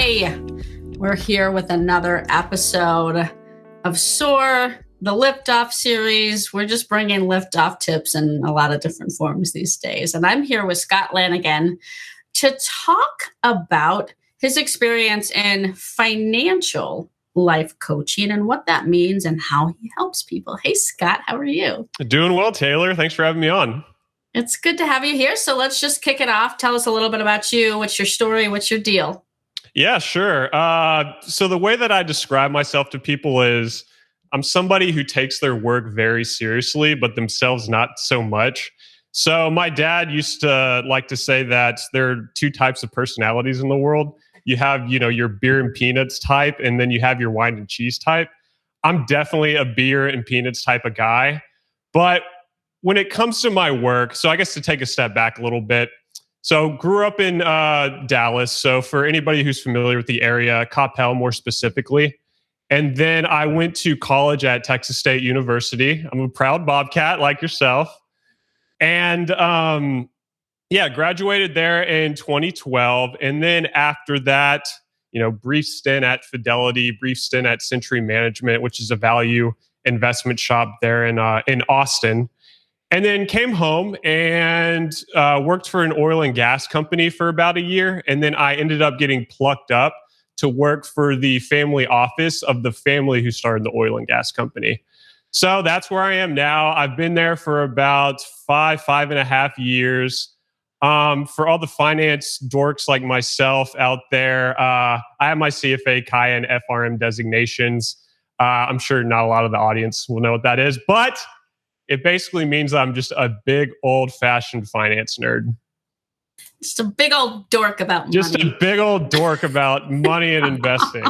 Hey, we're here with another episode of SOAR, the Liftoff series. We're just bringing liftoff tips in a lot of different forms these days. And I'm here with Scott Lanigan to talk about his experience in financial life coaching and what that means and how he helps people. Hey, Scott, how are you? Doing well, Taylor. Thanks for having me on. It's good to have you here. So let's just kick it off. Tell us a little bit about you. What's your story? What's your deal? Yeah, sure. So the way that I describe myself to people is I'm somebody who takes their work very seriously, but themselves not so much. So my dad used to like to say that there are two types of personalities in the world. You have, your beer and peanuts type, and then you have your wine and cheese type. I'm definitely a beer and peanuts type of guy. But when it comes to my work, so I guess to take a step back a little bit. So grew up in Dallas. So for anybody who's familiar with the area, Coppell more specifically. And then I went to college at Texas State University. I'm a proud Bobcat like yourself. And graduated there in 2012. And then after that, brief stint at Fidelity, brief stint at Century Management, which is a value investment shop there in Austin. And then came home and worked for an oil and gas company for about a year. And then I ended up getting plucked up to work for the family office of the family who started the oil and gas company. So that's where I am now. I've been there for about 5.5 years. For all the finance dorks like myself out there, I have my CFA, CAIA, and FRM designations. I'm sure not a lot of the audience will know what that is, but it basically means I'm just a big old-fashioned finance nerd. Just a big old dork about money. Just a big old dork about money and investing.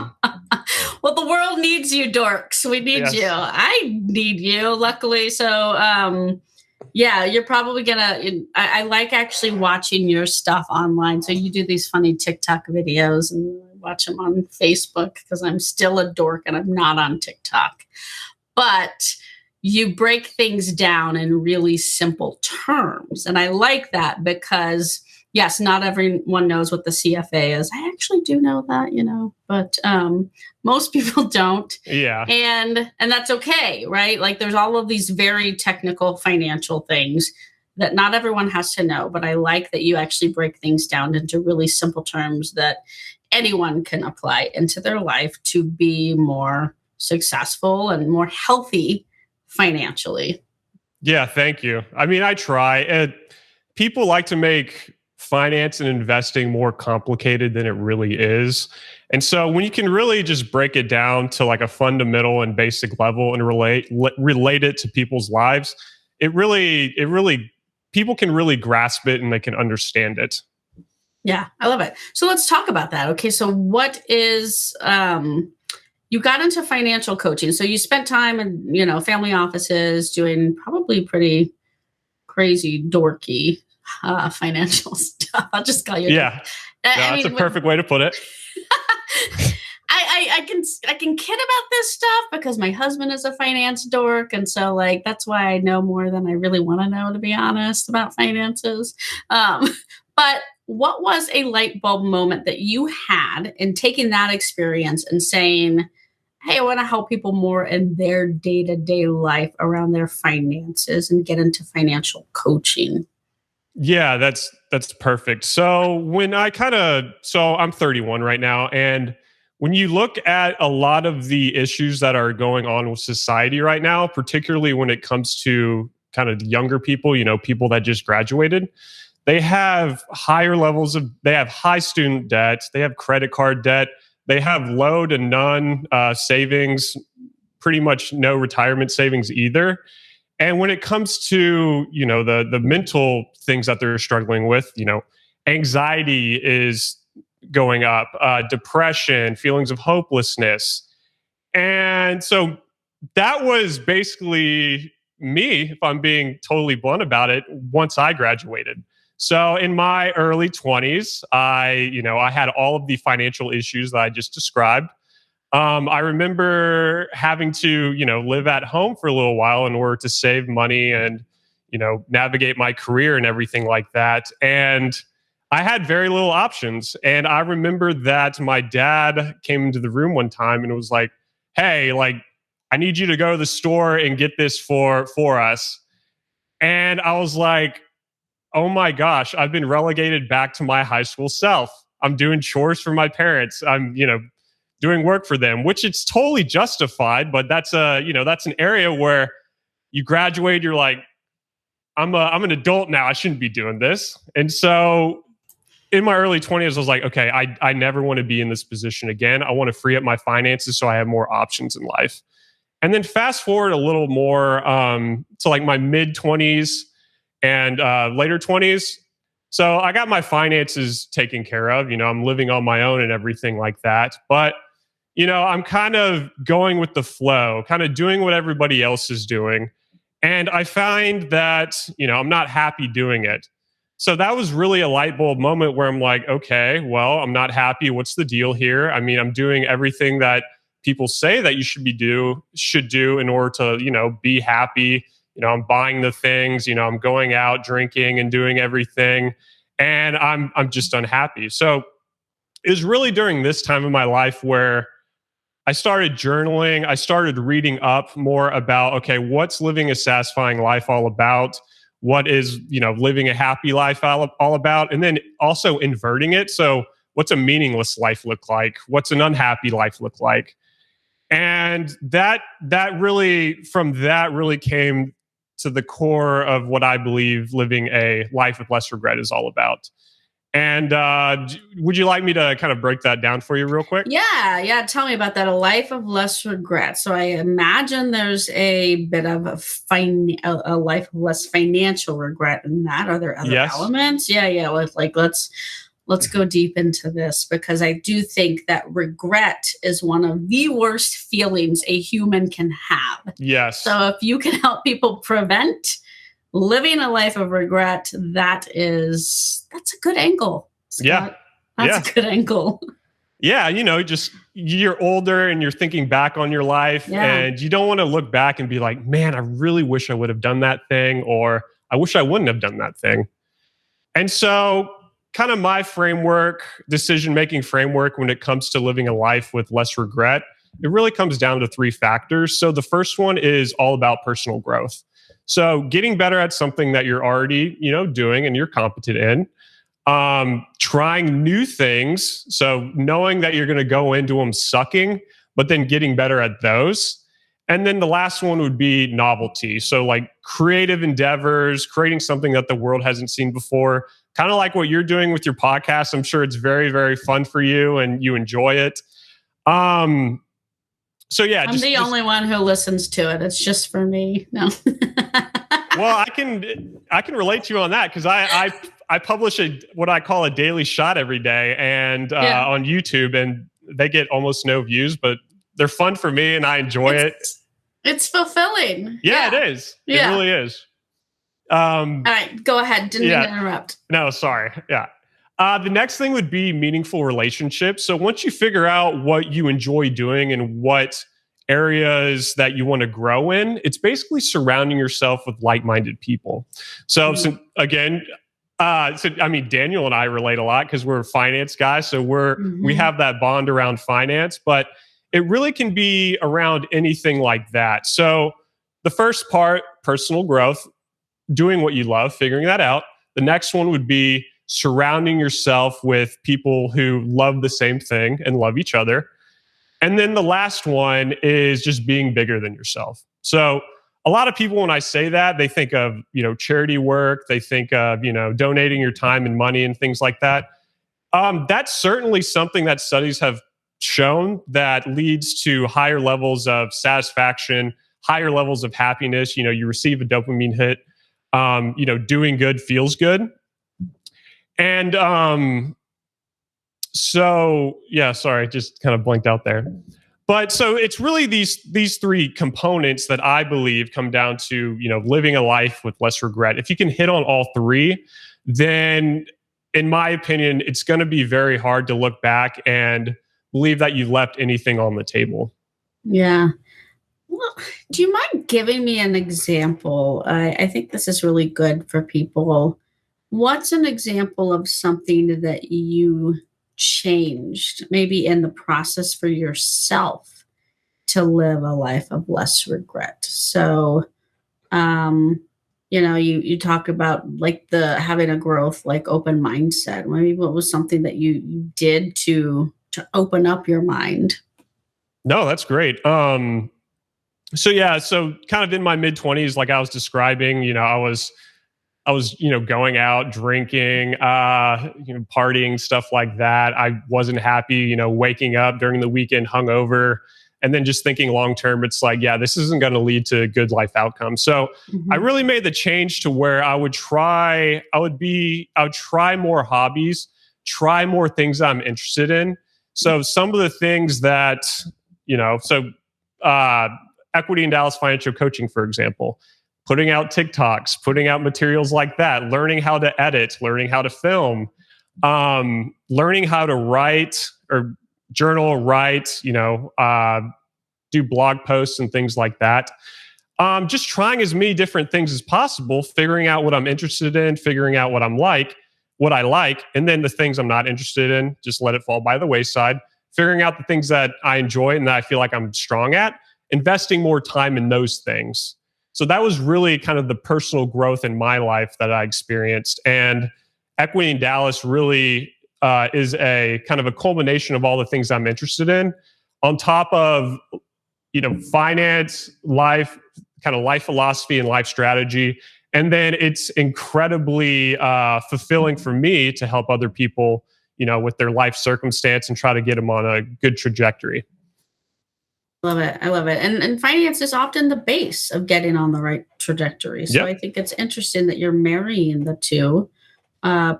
Well, the world needs you, dorks. We need you. I need you, luckily. So, you're probably I like actually watching your stuff online. So you do these funny TikTok videos and watch them on Facebook because I'm still a dork and I'm not on TikTok. But you break things down in really simple terms. And I like that because, yes, not everyone knows what the CFA is. I actually do know that, but most people don't. Yeah. And that's okay, right? Like there's all of these very technical financial things that not everyone has to know. But I like that you actually break things down into really simple terms that anyone can apply into their life to be more successful and more healthy financially. Yeah, thank you. I mean, I try. People like to make finance and investing more complicated than it really is. And so when you can really just break it down to like a fundamental and basic level and relate it to people's lives, it really people can really grasp it and they can understand it. Yeah, I love it. So let's talk about that. Okay, so what is you got into financial coaching. So you spent time in, family offices doing probably pretty crazy, dorky financial stuff. I'll just call you. Yeah, that's a perfect way to put it. I can kid about this stuff because my husband is a finance dork. And so that's why I know more than I really want to know, to be honest, about finances. But what was a light bulb moment that you had in taking that experience and saying, hey, I want to help people more in their day-to-day life around their finances and get into financial coaching? Yeah, that's perfect. So I'm 31 right now. And when you look at a lot of the issues that are going on with society right now, particularly when it comes to kind of younger people, people that just graduated, they have they have high student debt, they have credit card debt, they have low to none savings, pretty much no retirement savings either. And when it comes to, the mental things that they're struggling with, anxiety is going up, depression, feelings of hopelessness. And so that was basically me, if I'm being totally blunt about it, once I graduated. So in my early 20s, I had all of the financial issues that I just described. I remember having to, live at home for a little while in order to save money and, navigate my career and everything like that. And I had very little options. And I remember that my dad came into the room one time and was like, hey, like, I need you to go to the store and get this for us. And I was like, oh my gosh, I've been relegated back to my high school self. I'm doing chores for my parents. I'm, doing work for them, which it's totally justified, but that's that's an area where you graduate, you're like, I'm an adult now. I shouldn't be doing this. And so in my early 20s, I was like, okay, I never want to be in this position again. I want to free up my finances so I have more options in life. And then fast forward a little more to like my mid 20s and later 20s. So I got my finances taken care of. I'm living on my own and everything like that. But, I'm kind of going with the flow, kind of doing what everybody else is doing. And I find that, I'm not happy doing it. So that was really a light bulb moment where I'm like, okay, well, I'm not happy. What's the deal here? I mean, I'm doing everything that people say that you should do in order to, be happy. I'm buying the things, I'm going out drinking and doing everything, and I'm just unhappy. So it was really during this time of my life where I started journaling. I started reading up more about, okay, what's living a satisfying life all about? What is, living a happy life all about? And then also inverting it. So what's a meaningless life look like? What's an unhappy life look like? And that really came to the core of what I believe living a life with less regret is all about. And would you like me to kind of break that down for you real quick? Yeah. Tell me about that. A life of less regret. So I imagine there's a bit of a life of less financial regret in that. Are there other elements? Yeah. Let's go deep into this, because I do think that regret is one of the worst feelings a human can have. Yes. So if you can help people prevent living a life of regret, that's a good angle, Scott. That's a good angle. Yeah, just you're older and you're thinking back on your life, and you don't want to look back and be like, man, I really wish I would have done that thing, or I wish I wouldn't have done that thing. And so kind of my decision-making framework when it comes to living a life with less regret, it really comes down to three factors. So the first one is all about personal growth. So getting better at something that you're already, doing and you're competent in, trying new things. So knowing that you're going to go into them sucking, but then getting better at those. And then the last one would be novelty. So like creative endeavors, creating something that the world hasn't seen before, kind of like what you're doing with your podcast. I'm sure it's very, very fun for you and you enjoy it. So yeah, I'm the only one who listens to it. It's just for me. No. Well, I can relate to you on that, because I publish what I call a daily shot every day, and on YouTube, and they get almost no views, but they're fun for me and I enjoy it. It's fulfilling. Yeah, it is. It really is. All right, go ahead. Didn't mean to interrupt. No, sorry. Yeah. The next thing would be meaningful relationships. So once you figure out what you enjoy doing and what areas that you want to grow in, it's basically surrounding yourself with like-minded people. So, Daniel and I relate a lot because we're finance guys. So we have that bond around finance, but it really can be around anything like that. So the first part, personal growth, doing what you love, figuring that out. The next one would be surrounding yourself with people who love the same thing and love each other. And then the last one is just being bigger than yourself. So a lot of people, when I say that, they think of, charity work. They think of, donating your time and money and things like that. That's certainly something that studies have shown that leads to higher levels of satisfaction, higher levels of happiness. You receive a dopamine hit. Doing good feels good. And sorry, just kind of blanked out there. But so it's really these three components that I believe come down to, living a life with less regret. If you can hit on all three, then in my opinion, it's going to be very hard to look back and believe that you left anything on the table. Yeah. Well, do you mind giving me an example? I think this is really good for people What's an example of something that you changed, maybe in the process for yourself to live a life of less regret? So, um, you talk about like the having a growth, like open mindset. Maybe what was something that you did to open up your mind? No, that's great. So kind of in my mid 20s, like I was describing, I was, going out, drinking, partying, stuff like that. I wasn't happy, waking up during the weekend hungover, and then just thinking long term, it's like, yeah, this isn't going to lead to good life outcomes. So I Mhm. really made the change to where I would try more hobbies, try more things I'm interested in. So some of the things that, you know, so uh, equity in Dallas financial coaching, for example, putting out TikToks, putting out materials like that, learning how to edit, learning how to film, learning how to write or journal, write, do blog posts and things like that. Just trying as many different things as possible, figuring out what I'm interested in, figuring out what I like, and then the things I'm not interested in, just let it fall by the wayside. Figuring out the things that I enjoy and that I feel like I'm strong at, investing more time in those things. So that was really kind of the personal growth in my life that I experienced. And Equity in Dallas really is a kind of a culmination of all the things I'm interested in, on top of finance, life, kind of life philosophy and life strategy. And then it's incredibly fulfilling for me to help other people, with their life circumstance and try to get them on a good trajectory. Love it. I love it. And finance is often the base of getting on the right trajectory. So Yep. I think it's interesting that you're marrying the two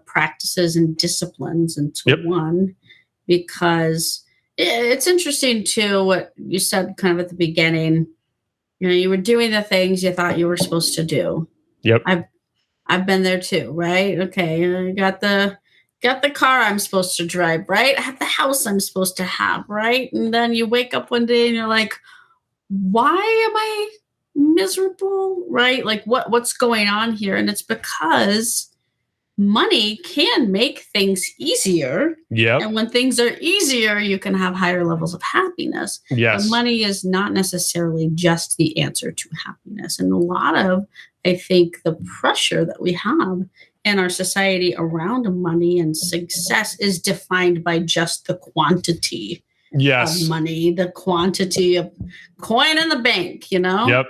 practices and disciplines into Yep. one, because it's interesting too what you said kind of at the beginning. You were doing the things you thought you were supposed to do. Yep. I've been there too, right? Okay, I got the car I'm supposed to drive, right? I have the house I'm supposed to have, right? And then you wake up one day and you're like, why am I miserable? Right? Like what's going on here? And it's because money can make things easier. Yep. And when things are easier, you can have higher levels of happiness. But Yes. money is not necessarily just the answer to happiness. And a lot of, I think, the pressure that we have in our society around money and success is defined by just the quantity of Yes. money, the quantity of coin in the bank. Yep.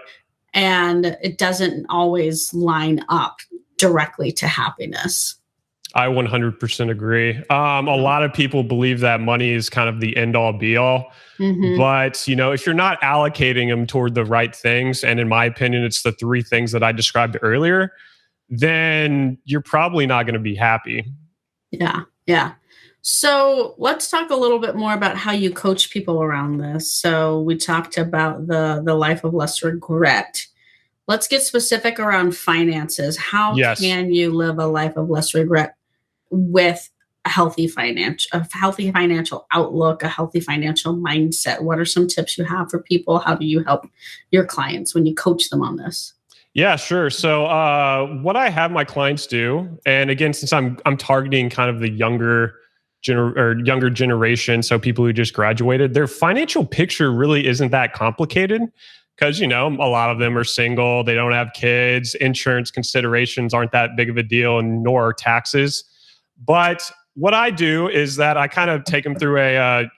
And it doesn't always line up directly to happiness. I 100% agree. A lot of people believe that money is kind of the end all be all. Hmm. But, if you're not allocating them toward the right things, and in my opinion, it's the three things that I described earlier, then you're probably not going to be happy. Yeah, yeah. So let's talk a little bit more about how you coach people around this. So we talked about the life of less regret. Let's get specific around finances. How Yes. can you live a life of less regret with a healthy financial outlook, a healthy financial mindset? What are some tips you have for people? How do you help your clients when you coach them on this? Yeah, sure. So, what I have my clients do, and again, since I'm targeting kind of the younger generation, so people who just graduated, their financial picture really isn't that complicated because a lot of them are single, they don't have kids, insurance considerations aren't that big of a deal, and nor are taxes. But what I do is that I kind of take them through a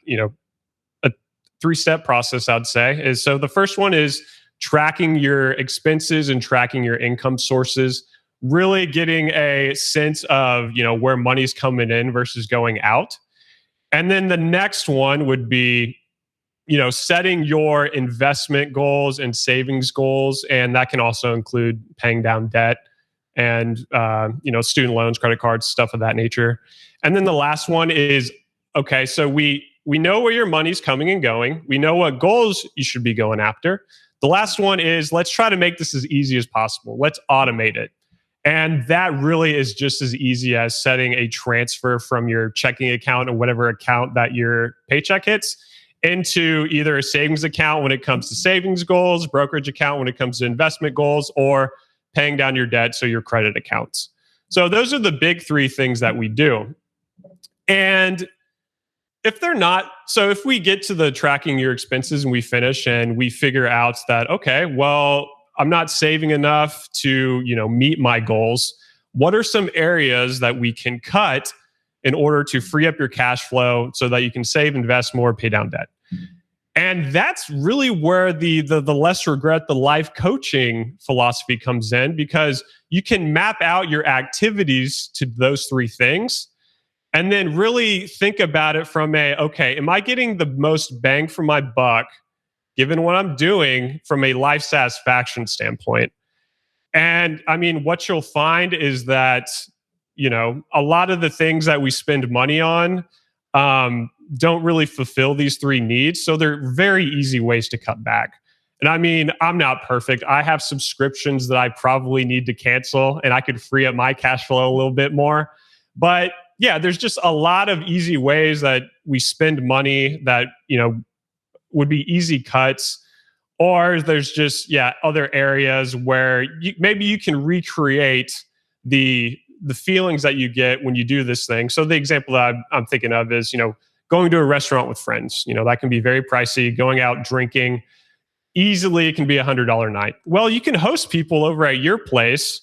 three-step process. I'd say is, so the first one is tracking your expenses and tracking your income sources, really getting a sense of where money's coming in versus going out. And then the next one would be setting your investment goals and savings goals, and that can also include paying down debt and student loans, credit cards, stuff of that nature. And then the last one is, okay, so we know where your money's coming and going, we know what goals you should be going after. The last one is, let's try to make this as easy as possible. Let's automate it. And that really is just as easy as setting a transfer from your checking account or whatever account that your paycheck hits into either a savings account when it comes to savings goals, brokerage account when it comes to investment goals, or paying down your debt, so your credit accounts. So those are the big three things that we do. And if they're not, so if we get to the tracking your expenses and we finish and we figure out that, okay, well, I'm not saving enough to, meet my goals. What are some areas that we can cut in order to free up your cash flow so that you can save, invest more, pay down debt? And that's really where the less regret, the life coaching philosophy comes in, because you can map out your activities to those three things and then really think about it from okay, am I getting the most bang for my buck given what I'm doing from a life satisfaction standpoint? And I mean, what you'll find is that, a lot of the things that we spend money on don't really fulfill these three needs. So they're very easy ways to cut back. And I mean, I'm not perfect. I have subscriptions that I probably need to cancel and I could free up my cash flow a little bit more. But yeah, there's just a lot of easy ways that we spend money that, would be easy cuts. Or there's just, other areas where maybe you can recreate the feelings that you get when you do this thing. So the example that I'm thinking of is, going to a restaurant with friends. That can be very pricey. Going out drinking, easily it can be $100 night. Well, you can host people over at your place,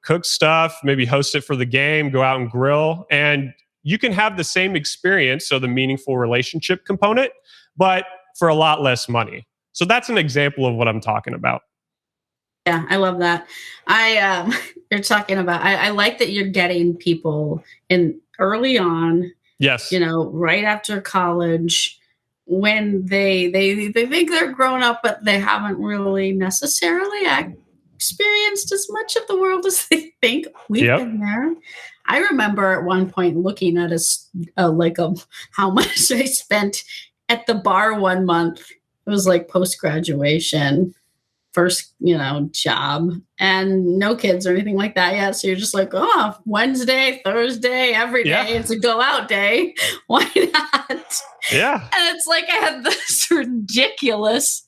cook stuff, maybe host it for the game, go out and grill, and you can have the same experience, so the meaningful relationship component, but for a lot less money. So that's an example of what I'm talking about. Yeah, I love that. You're talking about, I like that you're getting people in early on. Yes. Right after college, when they think they're grown up, but they haven't really necessarily experienced as much of the world as they think. We've been there. I remember at one point looking at how much I spent at the bar one month. It was like post-graduation, first, job, and no kids or anything like that yet. So you're just like, oh, Wednesday, Thursday, every day it's a go out day. Why not? Yeah. And it's like I had this ridiculous,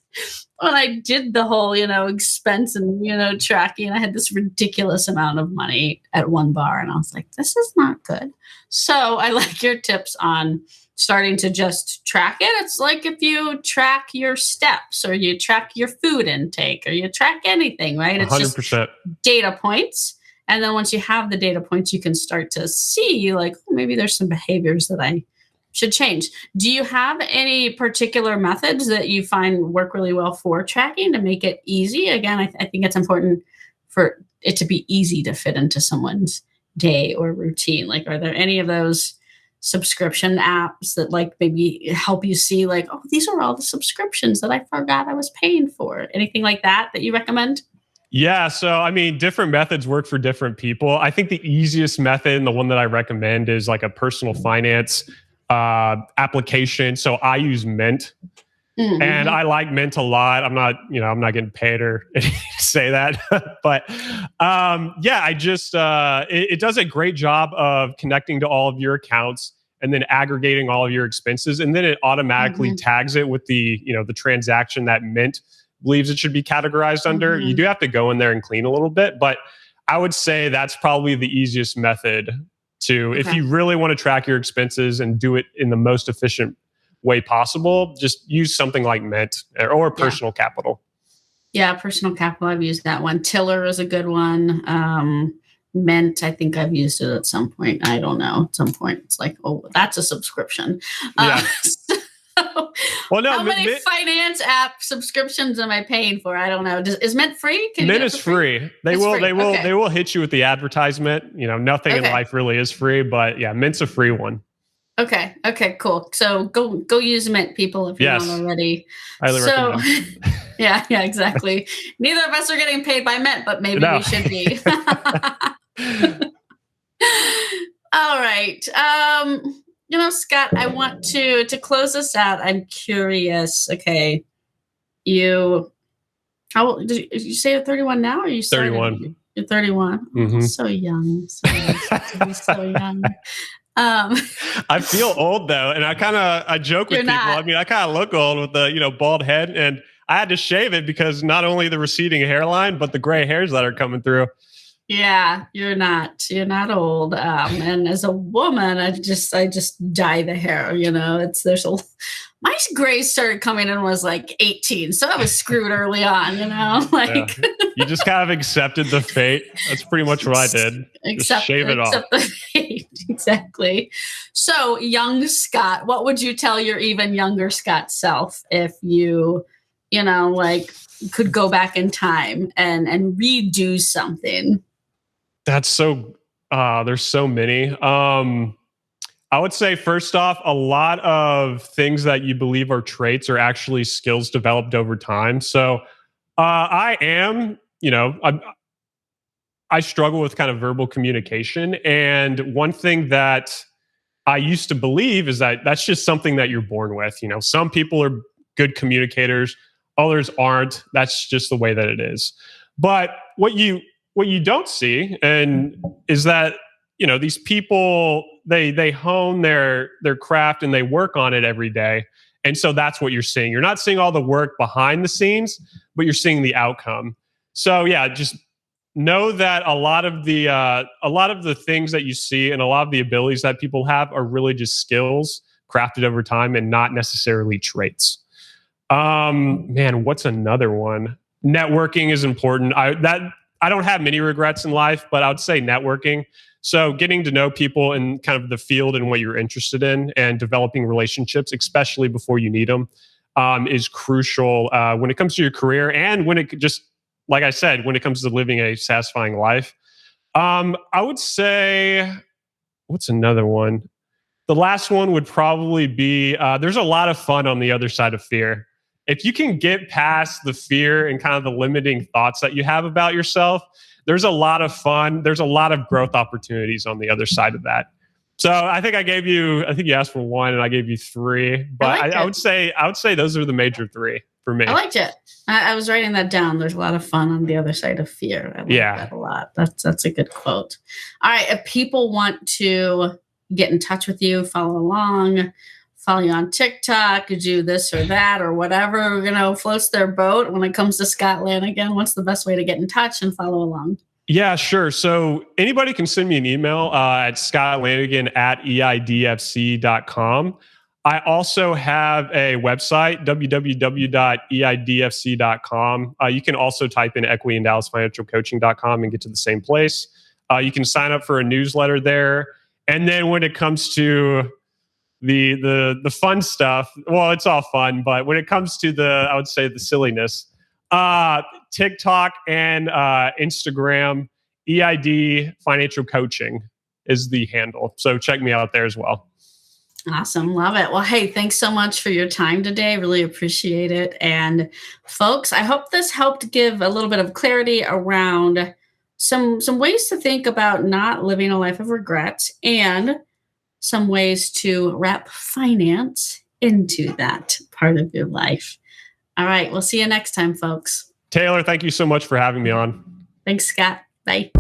when I did the whole, expense and, tracking, I had this ridiculous amount of money at one bar. And I was like, this is not good. So I like your tips on starting to just track it. It's like if you track your steps or you track your food intake or you track anything, right? It's 100%. Just data points. And then once you have the data points, you can start to see like, maybe there's some behaviors that I should change. Do you have any particular methods that you find work really well for tracking to make it easy? Again, I think it's important for it to be easy to fit into someone's day or routine. Like, are there any of those subscription apps that like maybe help you see like, oh, these are all the subscriptions that I forgot I was paying for? Anything like that you recommend? Yeah. So, I mean, different methods work for different people. I think the easiest method and the one that I recommend is like a personal finance application. So I use Mint. Mm-hmm. And I like Mint a lot. I'm not getting paid or to say that, but I just it does a great job of connecting to all of your accounts and then aggregating all of your expenses, and then it automatically tags it with the the transaction that Mint believes it should be categorized under. You do have to go in there and clean a little bit, but I would say that's probably the easiest method to if you really want to track your expenses and do it in the most efficient way possible. Just use something like Mint or Personal Capital. Yeah, Personal Capital. I've used that one. Tiller is a good one. Mint, I think I've used it at some point. I don't know. At some point, it's like, oh, that's a subscription. Yeah. Well, no. How many finance app subscriptions am I paying for? I don't know. Is Mint free? Mint is free. They will hit you with the advertisement. Nothing in life really is free, but yeah, Mint's a free one. Okay, cool. So go use Mint, people, if you're not already. Highly recommend. Yeah, exactly. Neither of us are getting paid by Mint, but maybe we should be. All right. Scott, I want to close this out. I'm curious. Okay, how old did you say you're 31 now? Or are you 31? You're 31. Mm-hmm. So young. So young. I feel old though, and I joke with people. I mean, I kind of look old with the bald head, and I had to shave it because not only the receding hairline, but the gray hairs that are coming through. Yeah, you're not. You're not old. And as a woman, I just dye the hair. There's a my gray started coming in when I was like 18, so I was screwed early on. Yeah. Like You just kind of accepted the fate. That's pretty much what I did. Just shave it off. accept the fate. Exactly. So, young Scott, what would you tell your even younger Scott self if like could go back in time and redo something? That's so. There's so many. I would say first off, a lot of things that you believe are traits are actually skills developed over time. So I am, I struggle with kind of verbal communication, and one thing that I used to believe is that that's just something that you're born with. Some people are good communicators, others aren't. That's just the way that it is. But what you don't see and is that these people they hone their craft and they work on it every day. And so that's what you're seeing. You're not seeing all the work behind the scenes, but you're seeing the outcome. So yeah, just know that a lot of the things that you see and a lot of the abilities that people have are really just skills crafted over time and not necessarily traits. Man, what's another one? Networking is important. I don't have many regrets in life, but I would say networking. So getting to know people in kind of the field and what you're interested in and developing relationships, especially before you need them, is crucial when it comes to your career and when it just, like I said, when it comes to living a satisfying life. I would say, what's another one? The last one would probably be there's a lot of fun on the other side of fear. If you can get past the fear and kind of the limiting thoughts that you have about yourself, there's a lot of fun. There's a lot of growth opportunities on the other side of that. So I think you asked for one and I gave you three, but I would say those are the major three for me. I liked it. I was writing that down. There's a lot of fun on the other side of fear. I like that a lot. That's a good quote. All right. If people want to get in touch with you, follow you on TikTok, do this or that or whatever, floats their boat when it comes to Scott Lanigan, what's the best way to get in touch and follow along? Yeah, sure. So anybody can send me an email at scottlanigan@eidfc.com. I also have a website, www.eidfc.com. You can also type in equity-in-dallas-financial-coaching.com and get to the same place. You can sign up for a newsletter there. And then when it comes to the fun stuff, well, it's all fun, but when it comes to I would say the silliness, TikTok and Instagram, EID Financial Coaching is the handle. So check me out there as well. Awesome. Love it. Well, hey, thanks so much for your time today. Really appreciate it. And folks, I hope this helped give a little bit of clarity around some ways to think about not living a life of regret and some ways to wrap finance into that part of your life. All right. We'll see you next time, folks. Taylor, thank you so much for having me on. Thanks, Scott. Bye.